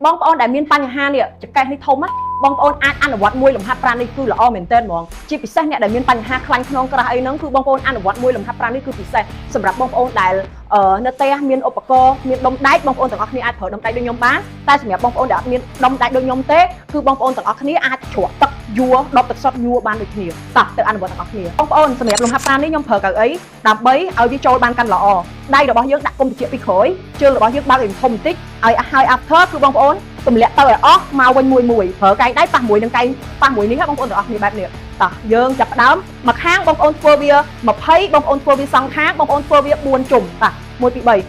បងប្អូនដែលមានបញ្ហានេះចង្កេះនេះធំណាបងប្អូនអាចអនុវត្តមួយលំហាត់ប្រាណនេះគឺល្អមែនទែនហ្មងជាពិសេសអ្នកដែលមានបញ្ហាខ្លាញ់ក្នុងក្រាស់អីហ្នឹងគឺបងប្អូនអនុវត្តមួយលំហាត់ប្រាណនេះគឺពិសេសសម្រាប់បងប្អូនដែលនៅផ្ទះមានឧបករណ៍មានដុំដែកបងប្អូនទាំងអស់គ្នាអាចប្រើដុំដែកដូចខ្ញុំបានតែសម្រាប់បងប្អូនដែលអត់មានដុំដែកដូចខ្ញុំទេគឺបងប្អូនទាំងអស់គ្នាអាចជ្រក់ទឹកយួរដបទឹកសុទ្ធយួរបានដូចគ្នាតោះទៅអនុវត្តទាំងអស់គ្នាបងប្អូនសម្រាប់លំហាត់ប្រាណនេះខ្ញុំប្រើកៅអីដើម្បីឲ្យវាចូលបានកាន់ល្អដៃរបស់យើងដាក់គុំត្រជាក់ពីក្រោយជើងរបស់យើងបើកឲ្យធំបន្តិចហើយ after គឺបងប្អូនទម្លាក់ទៅឲ្យអស់មកវិញមួយប្រើកែងដៃប៉ះមួយនឹងកែងប៉ះមួយនេះបងប្អូនទាំងអស់គ្នាបែបនេះតោះយើងចាប់ផ្ដើមមកខាងបងប្អូនធ្វើវា20បងប្អូនធ្វើវាសងខាងបងប្អូនធ្វើវា4ជុំតោះ1 2 3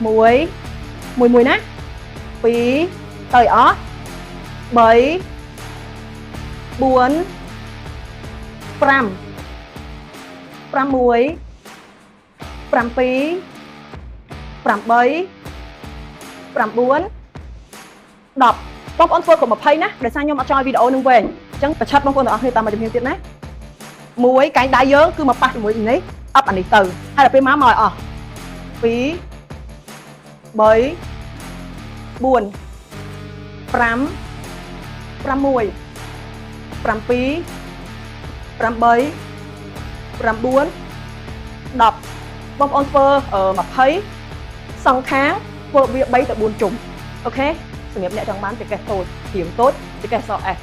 1មួយណា2ទៅអស់3 4 5 6 7 8 9 10បងប្អូនធ្វើគ្រប់20ណាដោយសារខ្ញុំអត់ចង់ឲ្យវីដេអូនឹងវែងអញ្ចឹងប្រឆិតបងប្អូនទាំងអស់គ្នាតាមមួយជំហានទៀតណាមួយកែងដៃយើងគឺមកប៉ះជាមួយនេះអប់អានេះទៅហើយដល់ពេលមកឲ្យអស់2 3 4 5 6 7 8 9 10បងប្អូនធ្វើ20សងខាងធ្វើវា3ទៅ4ជុំអូខេសម្រាប់អ្នកចង់បានចង្កេះតូចធៀងតូចចង្កេះសអេស